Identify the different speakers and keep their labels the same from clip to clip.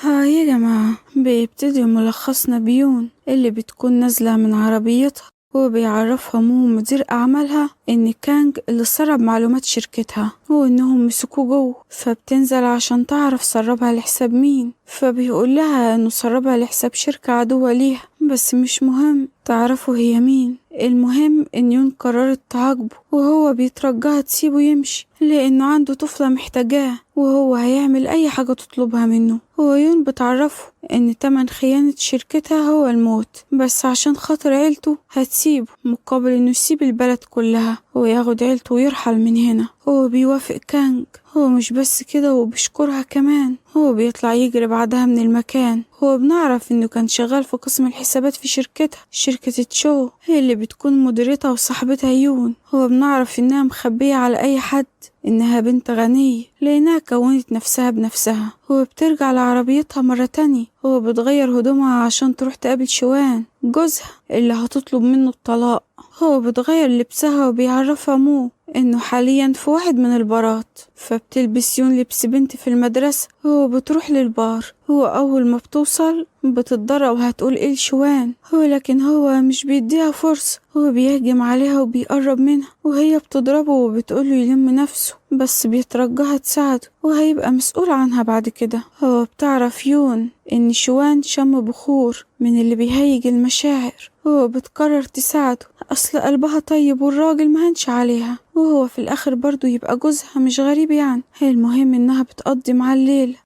Speaker 1: ها يا جماعة، بيبتدي ملخصنا بيون اللي بتكون نازلة من عربيتها وبيعرفها مدير أعمالها إن كانج اللي سرب معلومات شركتها وإنهم مسكوه جوه، فبتنزل عشان تعرف سربها لحساب مين. فبيقول لها إنه سربها لحساب شركة عدوة ليها، بس مش مهم تعرفوا هي مين. المهم إن يون قررت تعاقبه وهو بيترجاها تسيبه يمشي لأنه عنده طفلة محتاجاه وهو هيعمل أي حاجة تطلبها منه. ويون بتعرفه إن تمن خيانة شركتها هو الموت، بس عشان خاطر عيلته هتسيبه مقابل إنه يسيب البلد كلها وياخد عيلته ويرحل من هنا. هو بيوافق كانج. هو مش بس كده، وبيشكرها كمان. هو بيطلع يجري بعدها من المكان. هو بنعرف إنه كان شغال في قسم الحسابات في شركتها، شركة تشو، هي اللي بتكون مديرتها وصاحبتها يون. هو بنعرف إنها مخبية على أي حد إنها بنت غنية لأنها كونت نفسها بنفسها. هو بترجع لعربيتها مرة تانية. هو بتغير هدومها عشان تروح تقابل شوان جوزها اللي هتطلب منه الطلاق. هو بتغير لبسها وبيعرفها إنه حاليا في واحد من البارات، فبتلبس يون لبس بنت في المدرسة. هو بتروح للبار. هو أول ما بتوصل بتتضرب وهتقول إيه لشوان، لكن هو مش بيديها فرصة. هو بيهجم عليها وبيقرب منها وهي بتضربه وبتقوله يلم نفسه، بس بيترجاها تساعده وهيبقى مسؤول عنها بعد كده. هو بتعرف يون إن شوان شم بخور من اللي بيهيج المشاعر. هو بتقرر تساعده، أصل قلبها طيب والراجل مهنش عليها، وهو في الآخر برضو يبقى جوزها مش غريب يعني. هي المهم إنها بتقضي معاه الليل.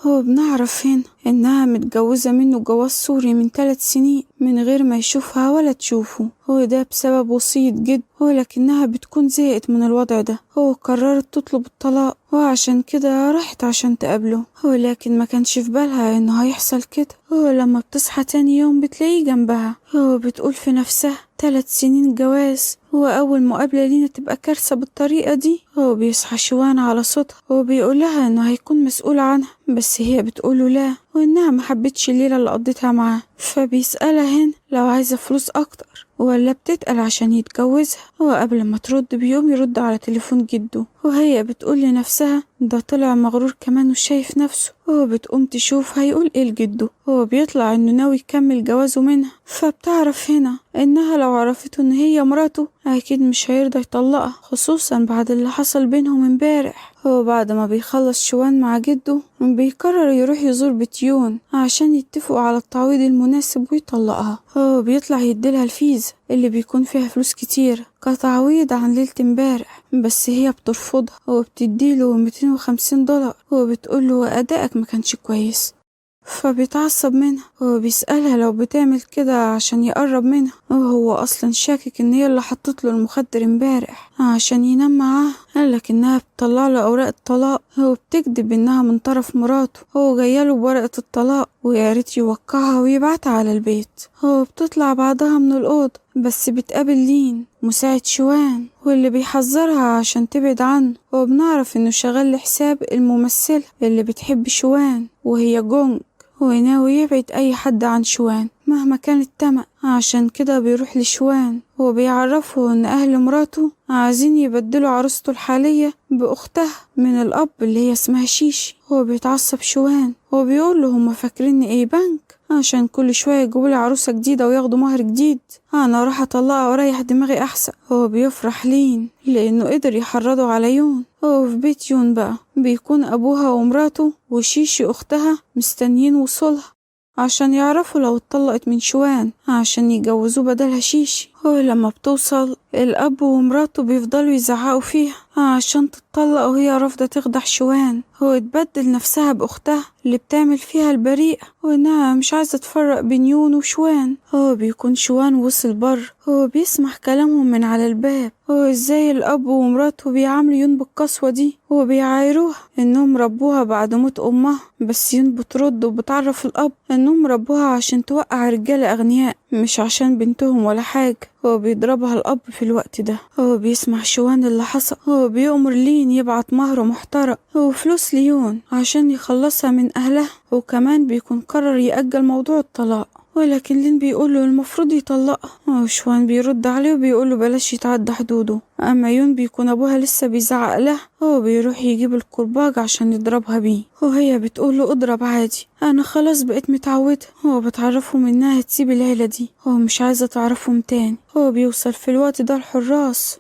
Speaker 1: هو بنعرف هنا إنها متجوزة منه جواز سوري من 3 سنين من غير ما يشوفها ولا تشوفه. هو ده بسبب وصية جد. لكنها بتكون زهقت من الوضع ده. قررت تطلب الطلاق، وعشان كده راحت عشان تقابله. لكن ما كانش في بالها إنه هيحصل كده. لما بتصحى تاني يوم بتلاقيه جنبها. بتقول في نفسها 3 سنين جواز، أول مقابلة لينا تبقى كارثة بالطريقة دي. بيصحى شوان على صوتها وبيقول لها إنه هيكون مسؤول عنها، بس هي بتقوله لا، وإنها ما حبتش الليلة اللي قضيتها معاه. فبيسألها هنا لو عايزة فلوس أكتر ولا بتتقل عشان يتجوزها. قبل ما ترد بيقوم يرد على تليفون جده، وهي بتقول لنفسها ده طلع مغرور كمان وشايف نفسه. بتقوم تشوف هيقول ايه لجده. بيطلع انه ناوي يكمل جوازه منها. فبتعرف هنا انها لو عرفته ان هي مراته اكيد مش هيرضى يطلقها، خصوصا بعد اللي حصل بينهم امبارح. بعد ما بيخلص شوان مع جده بيقرر يروح يزور بتيون عشان يتفقوا على التعويض المناسب ويطلقها. بيطلع يديلها الفيزا اللي بيكون فيها فلوس كتير كتعويض عن ليلة امبارح، بس هي بترفضها وبتديله 250 دولار وبتقوله أدائك ما كانش كويس. فبيتعصب منها وبيسألها لو بتعمل كده عشان يقرب منها، وهو أصلا شاكك إن هي اللي حطت له المخدر امبارح عشان ينام معاها. قالك إنها بتطلع له أوراق الطلاق وبتكذب إنها من طرف مراته. جايله بورقة الطلاق وياريت يوقعها ويبعتها على البيت. بتطلع بعدها من الأوضة، بس بتقابل لين مساعد شوان واللي بيحذرها عشان تبعد عنه. بنعرف إنه شغال لحساب الممثلة اللي بتحب شوان وهي جونج. ناوي يبعد أي حد عن شوان مهما كان التمن. عشان كده بيروح لشوان وبيعرفه إن أهل مراته عايزين يبدلوا عروسته الحالية بأختها من الأب اللي هي اسمها شيشي. بيتعصب شوان وبيقول له هما فاكرين ايه بنك عشان كل شوية يجيبولي عروسة جديدة وياخدوا مهر جديد؟ أنا راح أطلقها وأريح دماغي أحسن. بيفرح لين لأنه قدر يحرضه على يون. في بيت يون بقى بيكون أبوها ومراته وشيشي أختها مستنيين وصولها عشان يعرفوا لو اتطلقت من شوان عشان يجوزوه بدلها شيشي. لما بتوصل الأب ومراته بيفضلوا يزعقوا فيها عشان تتطلق وهي رافضة تخدع شوان. تبدل نفسها بأختها اللي بتعمل فيها البريئة وإنها مش عايزة تفرق بين يون وشوان. بيكون شوان وصل بر. بيسمع كلامهم من على الباب. ازاي الأب ومراته بيعاملوا يون بالقسوة دي وبيعايروها إنهم ربوها بعد موت أمها. بس يون بترد وبتعرف الأب إنهم ربوها عشان توقع رجالة أغنياء مش عشان بنتهم ولا حاجة. بيضربها الأب في الوقت ده. بيسمع شوان اللي حصل. بيأمر لين يبعت مهر محترم وفلوس ليون عشان يخلصها من أهلها. وكمان بيكون قرر يأجل موضوع الطلاق. ولكن لين بيقوله المفروض يطلقها، وشوان بيرد عليه وبيقوله بلاش يتعدى حدوده. اما يون بيكون ابوها لسه بيزعق له، هو بيروح يجيب الكرباج عشان يضربها بيه، وهي بتقوله اضرب عادي، انا خلاص بقيت متعودة. هو بتعرفهم انها تسيب العيلة دي، هو مش عايزة تعرفهم تاني. هو بيوصل في الوقت ده الحراس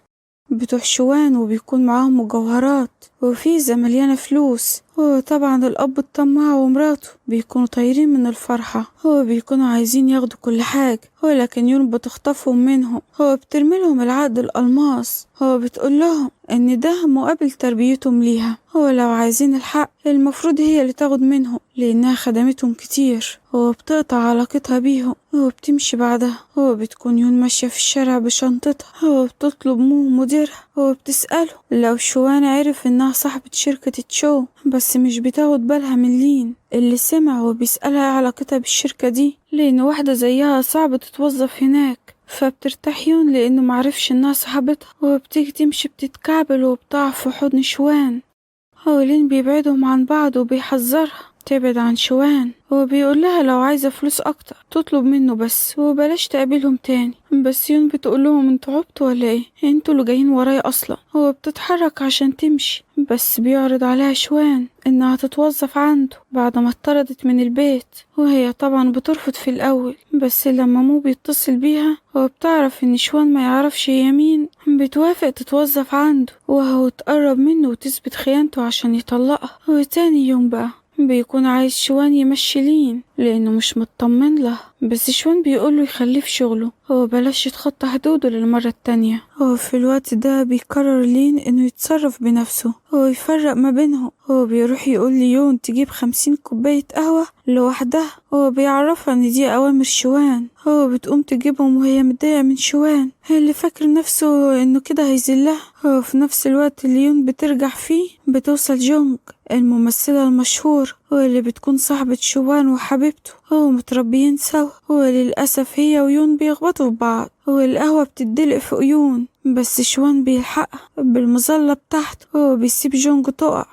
Speaker 1: بتوع شوان وبيكون معاهم مجوهرات وفيزا مليانة فلوس. هو طبعا الأب الطماع ومراته بيكونوا طايرين من الفرحة، هو بيكونوا عايزين ياخدوا كل حاجة، ولكن يون بتخطفهم منهم. هو بترميلهم العقد الألماس، هو بتقول لهم ان ده مقابل تربيتهم ليها. هو لو عايزين الحق المفروض هي اللي تاخد منهم لانها خدمتهم كتير. هو بتقطع علاقتها بيهم، هو بتمشي بعدها. هو بتكون يون ماشية في الشارع بشنطتها، هو بتطلب مديرها، هو بتسأله لو شوان عرف انها صاحبة شركة تشو، بس مش بتاخد بالها من لين اللي سمع وبيسألها علاقتها بالشركة دي، لان واحدة زيها صعب تتوظف هناك. فبترتاح يون لانه معرفش انها صاحبتها، وبتيجي تمشي بتتكعبل وبتقع في حضن شوان. هو لين بيبعدهم عن بعض وبيحذرها تبعد عن شوان، هو بيقول لها لو عايزة فلوس اكتر تطلب منه بس وبلاش تقابلهم تاني. بس يون بتقول لهم انتوا عبتوا ولا ايه، انتوا اللي جايين ورايا اصلا. هو بتتحرك عشان تمشي، بس بيعرض عليها شوان انها تتوظف عنده بعد ما اتطردت من البيت، وهي طبعا بترفض في الاول. بس لما مو بيتصل بيها هو بتعرف ان شوان ما يعرفش هي مين، بتوافق تتوظف عنده وهو تقرب منه وتثبت خيانته عشان يطلقها. وتاني يوم بقى بيكون عايز شوان يمشي لين لانه مش مطمن له، بس شوان بيقوله يخليه في شغله، هو بلاش يتخطى حدوده للمرة التانية. هو في الوقت ده بيقرر لين انه يتصرف بنفسه، هو يفرق ما بينهم. هو بيروح يقول ليون تجيب 50 كوباية قهوة لوحدها، هو بيعرفها ان دي اوامر شوان. هو بتقوم تجيبهم وهي متضايقة من شوان، هي اللي فاكر نفسه انه كده هيذلها. هو في نفس الوقت ليون بترجع فيه بتوصل جونج الممثلة المشهور، هو اللي بتكون صاحبة شوان وحبيبته، هو متربيين سوا. هو للأسف هي ويون بيخبطوا في بعض، هو القهوة بتدلق في عيون، بس شوان بيلحقها بالمظلة بتاعته، هو بيسيب جونج تقع.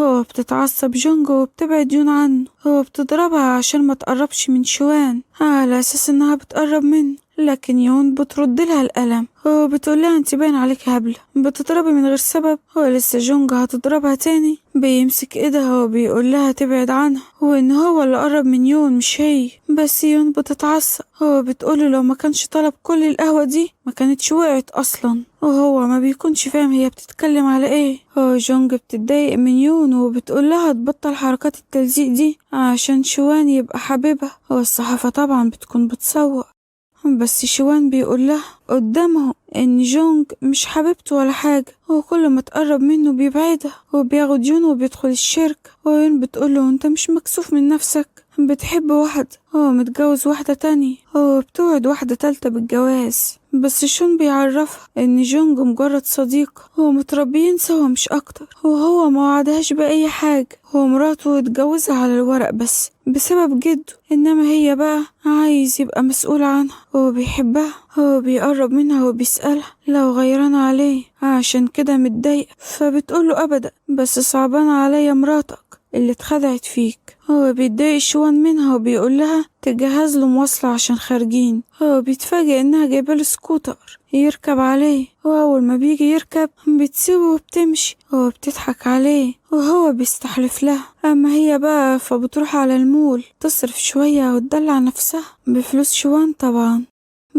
Speaker 1: هو بتتعصب جونج وبتبعد يون عنه، هو بتضربها عشان ما تقربش من شوان على أساس انها بتقرب منه، لكن يون بترد لها الألم. هو بتقول لها انت باين عليك هبلة بتضربي من غير سبب. هو لسه جونج هتضربها تاني بيمسك ايدها وبيقول لها تبعد عنها، وان هو اللي قرب من يون مش هي. بس يون بتتعصب، هو بتقوله لو ما كانش طلب كل القهوة دي ما كانتش وقعت اصلا، وهو ما بيكونش فاهم هي بتتكلم على ايه. هو جونج بتتضايق من يون وبتقول لها تبطل حركات التلزيق دي عشان شوان يبقى حبيبها. هو الصحافة طبعا بتكون بتصور، بس شوان بيقول لها قدامهم ان جونج مش حبيبته ولا حاجة، هو كل ما تقرب منه بيبعدها. هو بياخد يون وبيدخل الشركة، ويون بتقوله انت مش مكسوف من نفسك، بتحب واحدة، هو متجوز واحدة تانية، هو بتوعد واحدة تالتة بالجواز. بس شون بيعرفها ان جونج مجرد صديق، هو متربيين سوا مش اكتر، وهو ما وعدهاش بأي حاجة، هو مراته اتجوزها على الورق بس بسبب جده، انما هي بقى عايز يبقى مسؤول عنها، هو بيحبها، هو بيقرب منها وبيسألها لو غيران عليه عشان كده متضايق، فبتقوله ابدا بس صعبان عليا مراتك اللي اتخدعت فيك. هو بيتضايق شوان منها وبيقول لها تجهز له مواصلة عشان خارجين. هو بيتفاجئ انها جايبه سكوتر يركب عليه، واول ما بيجي يركب بتسيبه وبتمشي، هو بتضحك عليه وهو بيستحلف لها. اما هي بقى فبتروح على المول تصرف شوية وتدلع نفسها بفلوس شوان طبعا.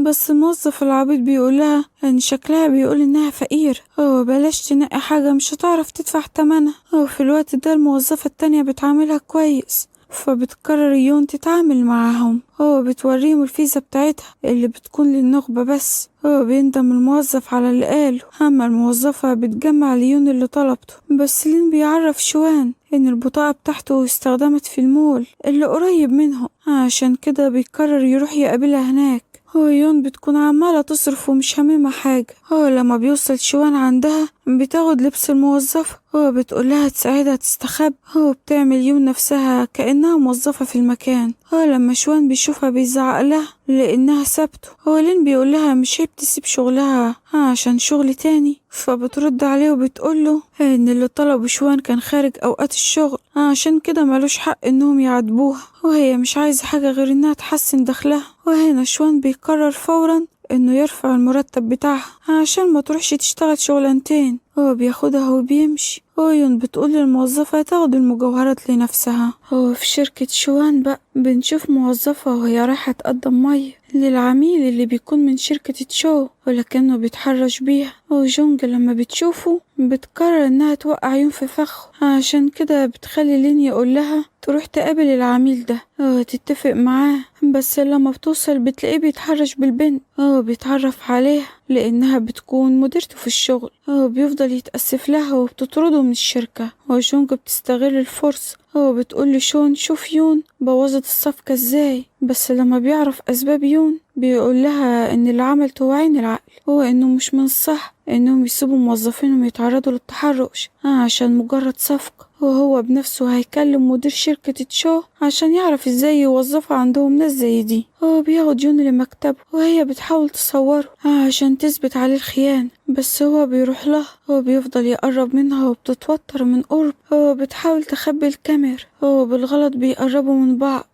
Speaker 1: بس الموظف العبيط بيقول لها ان شكلها بيقول انها فقير، هو بلاش تنقي حاجة مش هتعرف تدفع تمنها. هو في الوقت ده الموظفة التانية بتعاملها كويس، فبتقرر يون تتعامل معاهم. هو بتوريهم الفيزا بتاعتها اللي بتكون للنخبة بس. هو بيندم الموظف على اللي قاله، اما الموظفة بتجمع ليون اللي طلبته. بس لين بيعرف شوان ان البطاقة بتاعته استخدمت في المول اللي قريب منهم، عشان كده بيقرر يروح يقابلها هناك. هو يون بتكون عمالة تصرف ومش هاممها حاجة. هو لما بيوصل شوان عندها بتاخد لبس الموظفة وبتقولها تساعدها تستخبى وبتعمل يون نفسها كأنها موظفة في المكان. لما شوان بيشوفها بيزعق لها لأنها سابته. لين بيقولها مش هي بتسيب شغلها عشان شغل تاني، فبترد عليه وبتقوله ان اللي طلبه شوان كان خارج اوقات الشغل، عشان كده ملوش حق انهم يعاتبوها، وهي مش عايزة حاجة غير انها تحسن دخلها. وهنا شوان بيقرر فورا انه يرفع المرتب بتاعها عشان ما تروحش تشتغل شغلانتين. بياخدها وبيمشي. يون بتقول للموظفة تاخد المجوهرات لنفسها. في شركة شوان بقى بنشوف موظفة وهي رايحة تقدم مية للعميل اللي بيكون من شركة تشو، ولكنه بيتحرش بيها. جونج لما بتشوفه بتقرر انها توقع يون في فخه، عشان كده بتخلي لين يقول لها تروح تقابل العميل ده تتفق معاه. بس لما بتوصل بتلاقيه بيتحرش بالبنت. بيتعرف عليها لانها بتكون مديرته في الشغل. بيفضل يتأسف لها وبتطرده من الشركة. وجونج بتستغل الفرصة وبتقول لشون شوف يون بوظت الصفقة ازاي. بس لما بيعرف اسباب يون بيقول لها ان اللي عملته هو عين العقل، هو انه مش من الصح انهم يسيبوا موظفينهم يتعرضوا للتحرش عشان مجرد صفقة. وهو بنفسه هيكلم مدير شركة تشو عشان يعرف ازاي يوظفها عندهم ناس زي دي. هو بياخد يون لمكتبه وهي بتحاول تصوره عشان تثبت عليه الخيانة، بس هو بيروح لها. هو بيفضل يقرب منها وبتتوتر من قرب. هو بتحاول تخبي الكاميرا وبالغلط بيقربوا من بعض.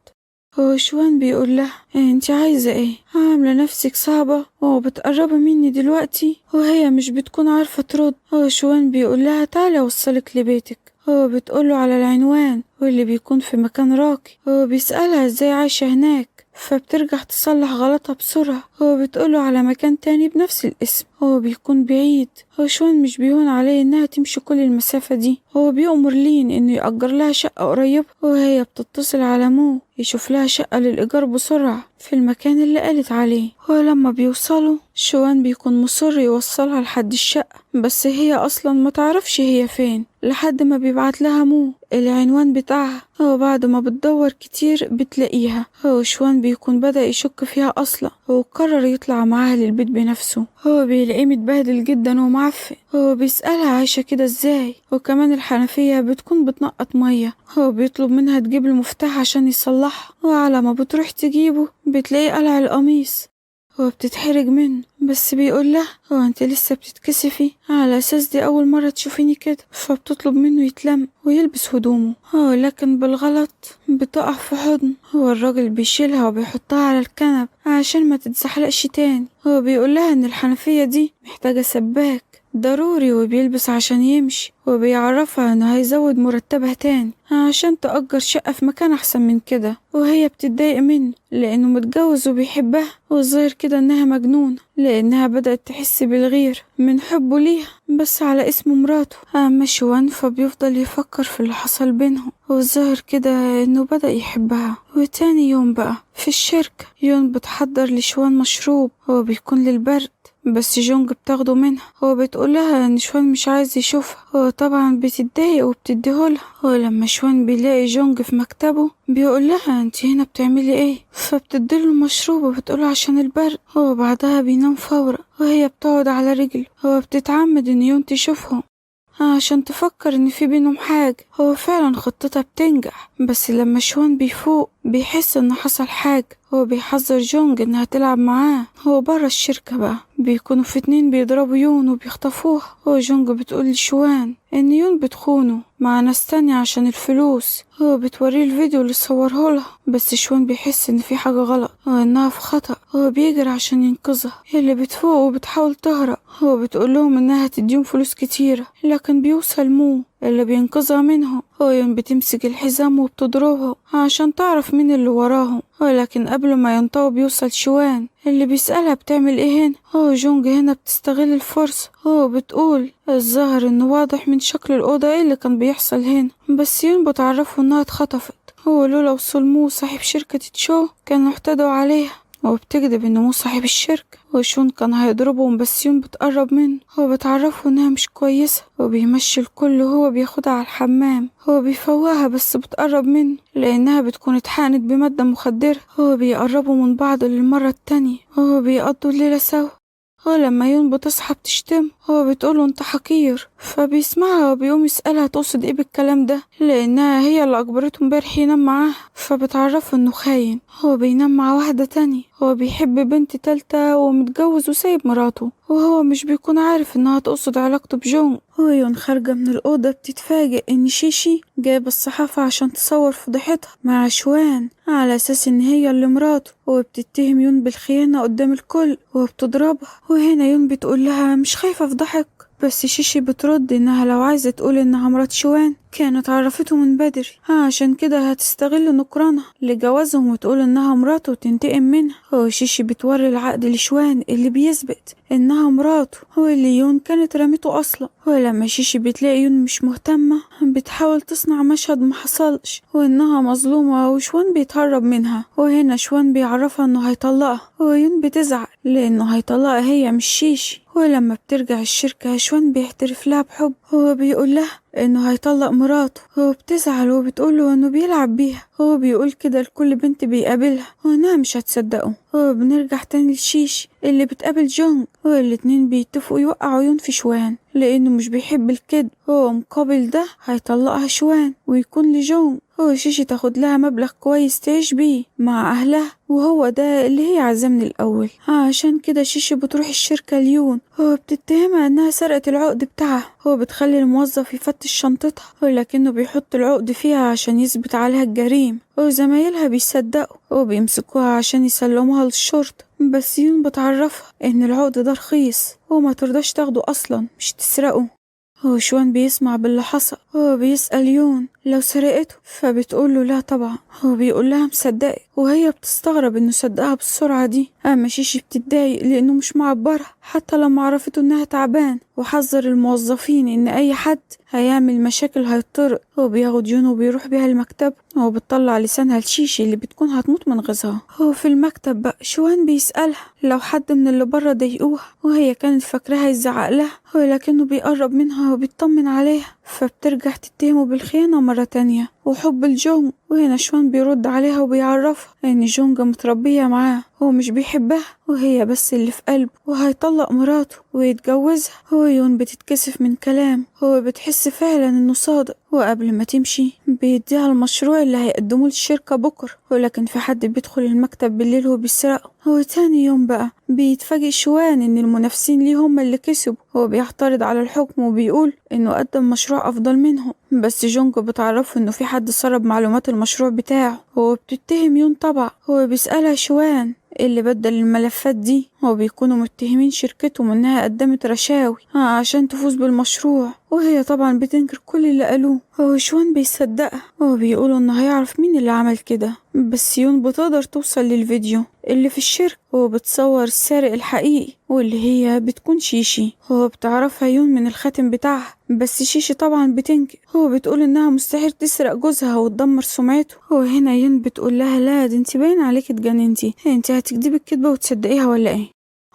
Speaker 1: شوان بيقول لها انت عايزة ايه؟ عاملة نفسك صعبة وبتقربي مني دلوقتي. وهي مش بتكون عارفة ترد. شوان بيقول لها تعالي اوصلك لبيتك. بتقوله على العنوان واللي بيكون في مكان راقي. بيسألها ازاي عايشة هناك، فبترجع تصلح غلطها بسرعة. بتقوله على مكان تاني بنفس الاسم. بيكون بعيد. شوان مش بيهون عليه انها تمشي كل المسافة دي. بيأمر لين انه يأجر لها شقة قريبة، وهي بتتصل على مو يشوف لها شقة للإيجار بسرعة في المكان اللي قالت عليه. ولما بيوصلوا شوان بيكون مصر يوصلها لحد الشقة، بس هي أصلا ما تعرفش هي فين لحد ما بيبعت لها مو العنوان بتاعها. وبعد ما بتدور كتير بتلاقيها. شوان بيكون بدأ يشك فيها أصلا وقرر يطلع معاها للبيت بنفسه. بيلاقيه متبهدل جدا ومعفن. بيسألها عايشة كده ازاي، وكمان الحنفية بتكون بتنقط مية. بيطلب منها تجيب المفتاح عشان يصلحها، وعلى ما بتروح تجيبه بتلاقيه قلع القميص بتتحرج منه. بس بيقول لها انت لسه بتتكسفي على اساس دي اول مرة تشوفيني كده. فبتطلب منه يتلم ويلبس هدومه. لكن بالغلط بتقع في حضن. الراجل بيشيلها وبيحطها على الكنب عشان ما تتزحلقش تاني. بيقول لها ان الحنفية دي محتاجة سباك ضروري وبيلبس عشان يمشي. وبيعرفها انه هيزود مرتبها تاني عشان تأجر شقة في مكان احسن من كده. وهي بتتضايق منه لانه متجوز وبيحبها، والظاهر كده انها مجنونة لانها بدأت تحس بالغير من حبه ليها بس على اسم مراته. اما شوان فبيفضل يفكر في اللي حصل بينهم، والظاهر كده انه بدأ يحبها. وتاني يوم بقى في الشركة يون بتحضر لشوان مشروب بيكون للبرد، بس جونج بتاخده منها. بتقولها ان شوان مش عايز يشوفها. طبعا بتتضايق وبتديهولها. لما شوان بيلاقي جونج في مكتبه بيقولها انت هنا بتعملي ايه؟ فبتديله المشروب وبتقوله عشان البرد. بعدها بينام فورا وهي بتقعد على رجله. بتتعمد ان يون تشوفهم عشان تفكر ان في بينهم حاجة. فعلا خطتها بتنجح، بس لما شوان بيفوق بيحس ان حصل حاجة. بيحذر جونج انها تلعب معاه. برا الشركة بقى بيكونوا في اتنين بيضربوا يون وبيخطفوها. جونج بتقول لشوان ان يون بتخونه مع ناس تانية عشان الفلوس. بتوريه الفيديو اللي صورهولها، بس شوان بيحس ان في حاجة غلط وانها في خطأ. بيجري عشان ينقذها. اللي بتفوق وبتحاول تهرب. بتقول لهم انها تديهم فلوس كتيرة، لكن بيوصل مو اللي بينقذها منهم. يون بتمسك الحزام وبتضربها عشان تعرف مين اللي وراهم. ولكن قبل ما ينطوا بيوصل شوان اللي بيسألها بتعمل ايه هنا. جونج هنا بتستغل الفرصة. بتقول الظاهر انه واضح من شكل الأوضة ايه اللي كان بيحصل هنا، بس يون بتعرفه انها اتخطفت. لولا وصول مو صاحب شركة تشو كانوا اعتدوا عليها. وبتكذب انه مو صاحب الشركة، وشون كان هيضربهم بس يون بتقرب منه. بتعرفه انها مش كويسة وبيمشي الكل وهو بياخدها على الحمام. بيفوقها بس بتقرب منه لانها بتكون اتحقنت بمادة مخدرة. بيقربوا من بعض للمرة التانية. بيقضوا الليلة سوا. ولما يون بتصحى بتشتم هو بتقوله انت حقير، فبيسمعها وبيقوم يسألها تقصد ايه بالكلام ده، لانها هي اللي اجبرته امبارح ينام معاها، فبتعرفه انه خاين. هو بينام مع واحدة تانية، هو بيحب بنت تالتة ومتجوز وسايب مراته، وهو مش بيكون عارف انها تقصد علاقته بجون. ويون خارجة من الأوضة بتتفاجئ ان شيشي جايبة الصحافة عشان تصور فضيحتها مع شوان على اساس ان هي اللي مراته، وبتتهم يون بالخيانة قدام الكل وبتضربها. وهنا يون بتقول لها مش خايفة افضحك، بس شيشي بترد انها لو عايزة تقول انها مرات شوان كانت عرفته من بدري، عشان كده هتستغل نكرانها لجوازهم وتقول انها مراته وتنتقم منها. وشيشي بتوري العقد لشوان اللي بيثبت انها مراته واللي يون كانت رميته اصلا. ولما شيشي بتلاقي يون مش مهتمة بتحاول تصنع مشهد محصلش وانها مظلومة وشوان بيتهرب منها. وهنا شوان بيعرفها انه هيطلقها، ويون بتزعل لانه هيطلقها هي مش شيشي. ولما بترجع الشركة شوان بيحترف لها بحب، هو بيقول لها انه هيطلق مراته، هو بتزعل وبتقوله انه بيلعب بيها. هو بيقول كده لكل بنت بيقابلها وانها مش هتصدقه. هو بنرجع تاني لشيشي اللي بتقابل جونج، والاتنين بيتفقوا يوقعوا عيون في شوان لانه مش بيحب الكذب. هو مقابل ده هيطلقها شوان ويكون لجونج. هو شيشي تاخد لها مبلغ كويس تعيش بيه مع اهلها، وهو ده اللي هي عايزاه من الاول. عشان كده شيشي بتروح الشركة ليون، هو بتتهمها انها سرقت العقد بتاعها. هو بتخلي الموظف يفتش شنطتها ولكنه بيحط العقد فيها عشان يثبت عليها الجريمة، وزمايلها بيصدقوا وبيمسكوها عشان يسلموها للشرطة. بس يون بتعرفها ان العقد ده رخيص وما ترضاش تاخده اصلا مش تسرقه. هو شوان بيسمع باللي حصل، هو بيسأل يون لو سرقته، فبتقوله لا طبعا. هو بيقول لها مصدقك، وهي بتستغرب انه صدقها بالسرعة دي. اما شيشي بتتضايق لانه مش معبرها حتى لما عرفته انها تعبان، وحذر الموظفين ان اي حد هيعمل مشاكل هيطرد. هو بياخد يون وبيروح بيها المكتب، هو بتطلع لسانها لشيشي اللي بتكون هتموت من غيظها. هو في المكتب بقى شوان بيسألها لو حد من اللي بره ضايقوها، وهي كانت فاكراها يزعق لها، ولكنه بيقرب منها وبيطمن عليها، فبترجع تتهمه بالخيانة مرة تانية وحب الجونج. وهنا شوان بيرد عليها وبيعرفها ان جونج متربية معاه، هو مش بيحبها وهي بس اللي في قلبه، وهيطلق مراته ويتجوزها. هو يون بتتكسف من كلام، هو بتحس فعلا انه صادق. وقبل ما تمشي بيديها المشروع اللي هيقدموه للشركة بكرة، ولكن في حد بيدخل المكتب بالليل وبيسرقه. هو تاني يوم بقى بيتفاجئ شوان ان المنافسين ليه هم اللي كسبوا. هو بيعترض على الحكم وبيقول انه قدم مشروع افضل منهم، بس جونج بتعرفه انه في حد سرب معلومات المشروع بتاعه. هو بتتهم يون طبعا. هو بيسألها شوان اللي بدل الملفات دي، هو بيكونوا متهمين شركتهم انها قدمت رشاوي عشان تفوز بالمشروع، وهي طبعا بتنكر كل اللي قالوه. هو شوان بيصدقها، هو بيقولوا انه هيعرف مين اللي عمل كده. بس يون بتقدر توصل للفيديو اللي في الشركة وبتصور السارق الحقيقي واللي هي بتكون شيشي. هو بتعرفها يون من الخاتم بتاعها، بس شيشي طبعا بتنكر. هو بتقول انها مستحيل تسرق جوزها وتدمر سمعته. وهنا يون بتقول لها لا دي انت باين عليك اتجننتي، انت هتكدبي الكدبة وتصدقيها ولا ايه؟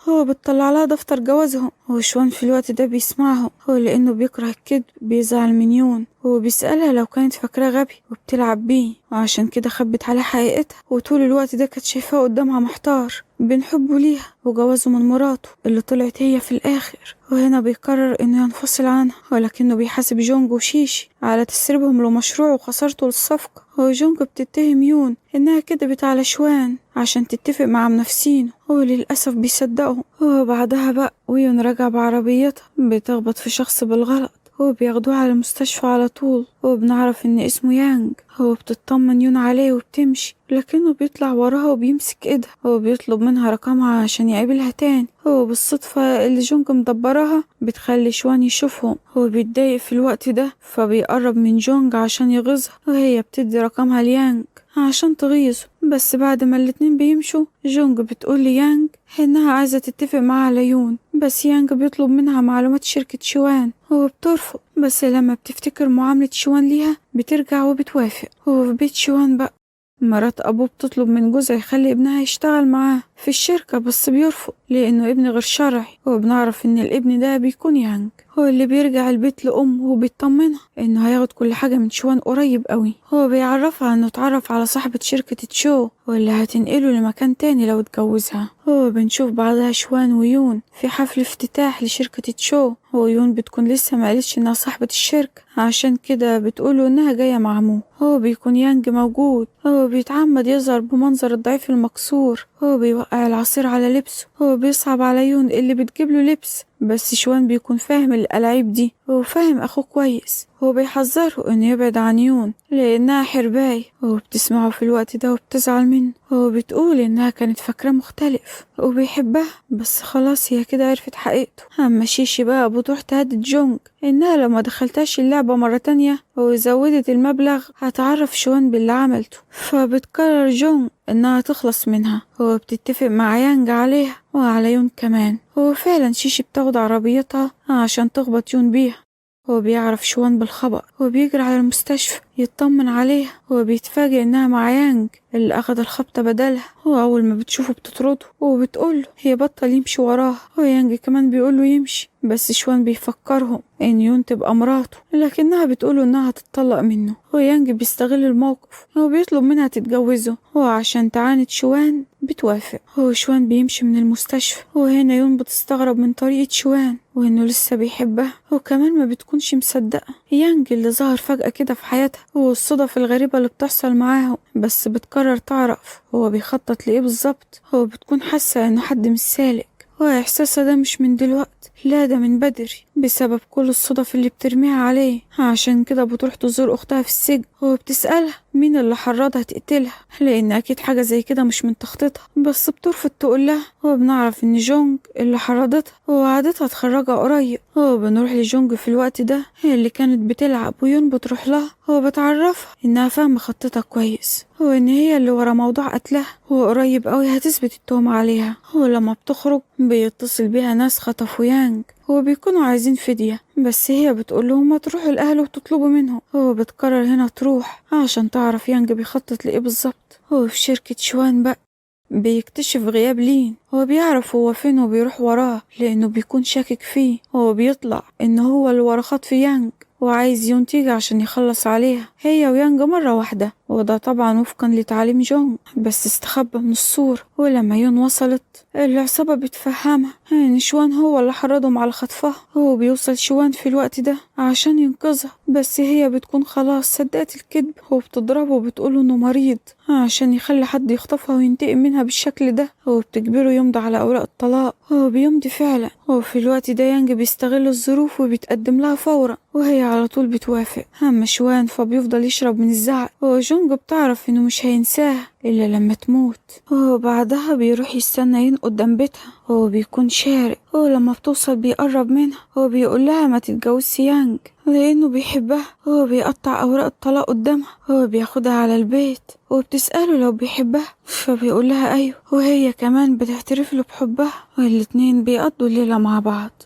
Speaker 1: هو بتطلع لها دفتر جوازهم، وشوان في الوقت ده بيسمعه. هو لانه بيكره الكذب بيزعل من يون. هو بيسألها لو كانت فاكراه غبي وبتلعب بيه وعشان كده خبت عليه حقيقتها، وطول الوقت ده كانت شايفاه قدامها محتار بين حبه ليها وجوازه من مراته اللي طلعت هي في الآخر. وهنا بيقرر انه ينفصل عنها، ولكنه بيحاسب جونج وشيشي على تسريبهم لمشروع وخسارته للصفقة. وجونج بتتهم يون انها كدبت على شوان عشان تتفق مع منافسينه، هو للأسف بيصدقه. وبعدها بقى ويون راجع بعربيتها بتخبط في شخص بالغلط، هو بياخدوه على المستشفى على طول، وبنعرف ان اسمه يانج. هو بتطمن يون عليه وبتمشي، لكنه بيطلع وراها وبيمسك ايدها. هو بيطلب منها رقمها عشان يقابلها تاني. هو بالصدفة اللي جونج مدبراها بتخلي شوان يشوفهم. هو بيتضايق في الوقت ده فبيقرب من جونج عشان يغيظها، وهي بتدي رقمها ليانج عشان تغيظه. بس بعد ما الاتنين بيمشوا جونج بتقول ليانج انها عايزة تتفق معاه على يون، بس يانج بيطلب منها معلومات شركة شوان. هو بترفض، بس لما بتفتكر معاملة شوان ليها بترجع وبتوافق. هو في بيت شوان بقى مرات أبوه بتطلب من جوزها يخلي ابنها يشتغل معاه في الشركة، بس بيرفض لأنه ابن غير شرعي. وبنعرف إن الابن ده بيكون يانج. هو اللي بيرجع البيت لأمه وبيطمنها إنه هياخد كل حاجة من شوان قريب قوي. هو بيعرفها إنه اتعرف على صاحبة شركة تشو واللي هتنقله لمكان تاني لو اتجوزها. هو بنشوف بعدها شوان ويون في حفل افتتاح لشركة تشو، ويون بتكون لسه مقالتش إنها صاحبة الشركة، عشان كده بتقوله إنها جاية مع مو. هو بيكون يانج موجود، هو بيتعمد يظهر بمنظر الضعيف المكسور، هو بيوقع العصير على لبسه، هو بيصعب على يون اللي بتجيبله لبس، بس شوان بيكون فاهم الألاعيب دي، هو فاهم أخوه كويس، هو بيحذره إنه يبعد عن يون لأنها حرباي. هو بتسمعه في الوقت ده وبتزعل منه، هو بتقول إنها كانت فاكراه مختلف وبيحبها، بس خلاص هي كده عرفت حقيقته. أما شيشي بقى بتروح تهدد جونج إنها لو ما دخلتاش اللعبة مرة تانية وزودت المبلغ هتعرف شوان باللي عملته، فبتقرر جونج إنها تخلص منها. هو بتتفق مع يانج عليها وعلى يون كمان. هو فعلا شيشي بتاخد عربيتها عشان تخبط يون بيها. هو بيعرف شوان بالخبر، هو بيجري على المستشفى يطمن عليها. هو بيتفاجئ إنها مع يانج اللي أخد الخبطة بدلها. هو أول ما بتشوفه بتطرده وبتقوله هي بطل يمشي وراها. هو يانج كمان بيقوله يمشي، بس شوان بيفكرهم إن يون تبقى مراته، لكنها بتقوله إنها هتتطلق منه. هو يانج بيستغل الموقف، هو بيطلب منها تتجوزه، هو عشان تعاند شوان بتوافق. هو شوان بيمشي من المستشفى، وهنا يون بتستغرب من طريقة شوان وإنه لسه بيحبها، وكمان ما بتكونش مصدقة يانج اللي ظهر فجأة كده في حياتها والصدف الغريبة اللي بتحصل معاهم، بس بتقرر تعرف هو بيخطط لإيه بالظبط. هو بتكون حاسة إنه حد مش سالك، وإحساسها ده مش من دلوقت، لا ده من بدري بسبب كل الصدف اللي بترميها عليه. عشان كده بتروح تزور أختها في السجن، هو بتسألها مين اللي حرضها تقتلها، لأن أكيد حاجة زي كده مش من تخطيطها، بس بترفض تقولها. هو بنعرف إن جونج اللي حرضتها ووعدتها تخرجها قريب. هو بنروح لجونج في الوقت ده، هي اللي كانت بتلعب ويون بتروح لها. هو بتعرفها إنها فاهمة خطتها كويس، هو إن هي اللي ورا موضوع قتلها، هو قريب قوي هتثبت التهمة عليها. هو لما بتخرج بيتصل بيها ناس خطفوا يانج، هو بيكونوا عايزين فدية، بس هي بتقول لهم ما تروحوا الأهل وتطلبوا منهم. هو بتقرر هنا تروح عشان تعرف يانج بيخطط لإيه بالظبط. هو في شركة شوان بقى بيكتشف غياب لين، هو بيعرف هو فين وبيروح وراه لأنه بيكون شاكك فيه. هو بيطلع إنه هو اللي ورا خطف يانج وعايز يون تيجي عشان يخلص عليها هي ويانج مرة واحدة، وده طبعا وفقا لتعليم جونج، بس استخبى من الصورة. ولما يون وصلت العصابة بتفهمها ان شوان هو اللي حرضهم على خطفها. هو بيوصل شوان في الوقت ده عشان ينقذها، بس هي بتكون خلاص صدقت الكذب، وبتضربه وبتقوله انه مريض عشان يخلي حد يخطفها وينتقم منها بالشكل ده. هو بتجبره يمضي على اوراق الطلاق، هو بيمضي فعلا. هو في الوقت ده يانج بيستغل الظروف وبيتقدم لها فورا، وهي على طول بتوافق. اما شوان فبيفضل يشرب من الزعل، وجونج بتعرف انه مش هينساها إلا لما تموت. هو بعدها بيروح يستنى ين قدام بيتها، هو بيكون شارق. هو لما بتوصل بيقرب منها، هو بيقول لها ما تتجوزش يانج لأنه بيحبها. هو بيقطع أوراق الطلاق قدامها، هو بياخدها على البيت وبتسأله لو بيحبها، فبيقول لها أيوه، وهي كمان بتعترف له بحبها، والاتنين بيقضوا الليلة مع بعض.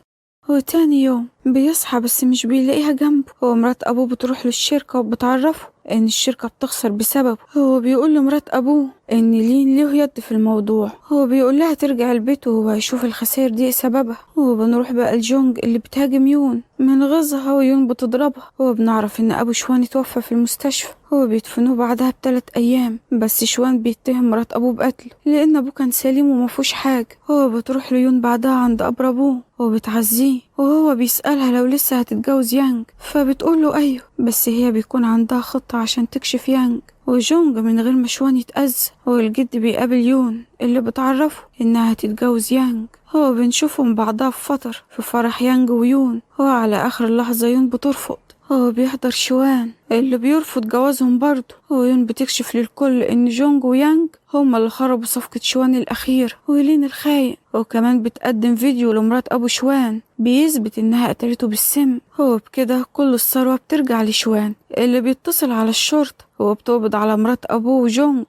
Speaker 1: وتاني يوم بيصحى بس مش بيلاقيها جنبه. هو مرات أبوه بتروح للشركة وبتعرفه إن الشركة بتخسر بسببه. هو بيقول لمرات أبوه إن لين له يد في الموضوع. هو بيقول لها ترجع البيت وهو هيشوف الخسائر دي سببها. هو بنروح بقى لجونج اللي بتهاجم يون من غزها ويون بتضربها. هو بنعرف إن أبو شوان اتوفى في المستشفى، هو بيدفنوه بعدها ب3 أيام، بس شوان بيتهم مرات أبوه بقتله لأن أبوه كان سليم ومفوش حاجة. هو بتروح ليون بعدها عند قبر أبوه وبتعزيه، وهو بيسألها لو لسه هتتجوز يانج، فبتقوله أيوه، بس هي بيكون عندها خطة عشان تكشف يانج. وجونج من غير ما شوان يتأذى، هو الجد بيقابل يون اللي بتعرفه إنها هتتجوز يانج. هو بنشوفهم بعضها في فترة في فرح يانج ويون، هو على آخر لحظة يون بترفض. هو بيحضر شوان اللي بيرفض جوازهم برضه، ويون بتكشف للكل إن جونج ويانج هما اللي خربوا صفقة شوان الأخير ولين الخاين. وكمان بتقدم فيديو لمرات أبو شوان بيثبت إنها قتلته بالسم. هو بكده كل الثروة بترجع لشوان اللي بيتصل على الشرطة وبتقبض على مرات أبوه وجونج.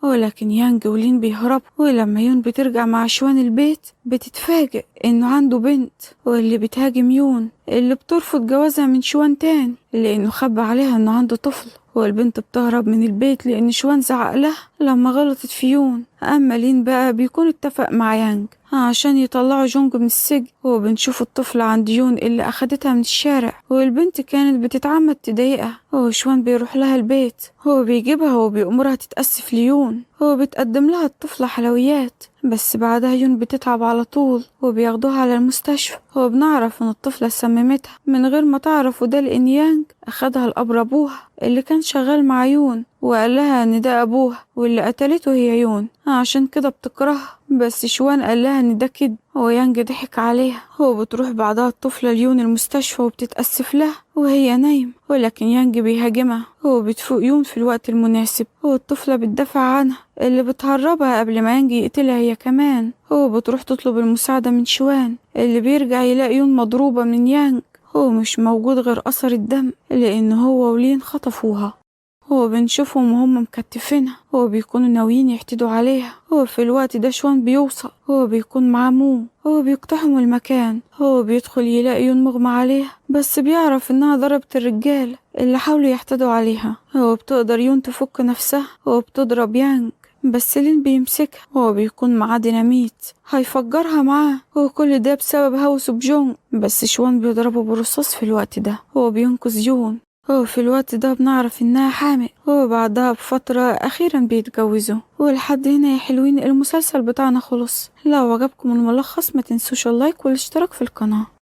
Speaker 1: ولكن يانج ولين بيهربوا، ولما يون بترجع مع شوان البيت بتتفاجئ إنه عنده بنت، واللي بتهاجم يون اللي بترفض جوازها من شوان تاني لأنه خبى عليها إنه عنده طفل، والبنت بتهرب من البيت لأن شوان زعق لها لما غلطت في يون. أما لين بقى بيكون اتفق مع يانج عشان يطلعوا جونج من السجن، وبنشوف الطفلة عند يون اللي أخدتها من الشارع، والبنت كانت بتتعمد تضايقها، وشوان بيروح لها البيت، هو بيجيبها وبيأمرها تتأسف ليون، هو بتقدم لها الطفلة حلويات، بس بعدها يون بتتعب على طول وبياخدوها على المستشفى، وبنعرف ان الطفلة سممتها من غير ما تعرف، وده لأن يانج أخدها لقبر أبوها اللي كان شغال مع يون، وقال لها ان ده أبوها واللي قتلته هي يون، عشان كده بتكرهها. بس شوان قال لها ان ده كده، ويانج ضحك عليها. هو بتروح بعدها الطفلة ليون المستشفى وبتتأسف لها وهي نايم، ولكن يانج بيهاجمها، هو بتفوق يون في الوقت المناسب، والطفلة بتدافع عنها اللي بتهربها قبل ما يانج يقتلها هي كمان. هو بتروح تطلب المساعدة من شوان اللي بيرجع يلاقي يون مضروبة من يانج، هو مش موجود غير أثر الدم لأن هو ولين خطفوها. هو بنشوفهم وهم مكتفينها، هو بيكونوا ناويين يحتدوا عليها. هو في الوقت ده شوان بيوصل، هو بيكون مع مو، هو بيقتحموا المكان، هو بيدخل يلاقي يون مغمى عليها، بس بيعرف انها ضربت الرجال اللي حاولوا يحتدوا عليها. هو بتقدر يون تفك نفسها، هو بتضرب يانج، بس لين بيمسكها، هو بيكون معاه ديناميت هيفجرها معاه، هو كل ده بسبب هوسه بجون، بس شوان بيضربه بالرصاص في الوقت ده، هو بينقذ يون. هو في الوقت ده بنعرف انها حامل، هو بعدها بفترة اخيرا بيتجوزوا. ولحد هنا يا حلوين المسلسل بتاعنا خلص. لو عجبكم الملخص ما تنسوش اللايك والاشتراك في القناة.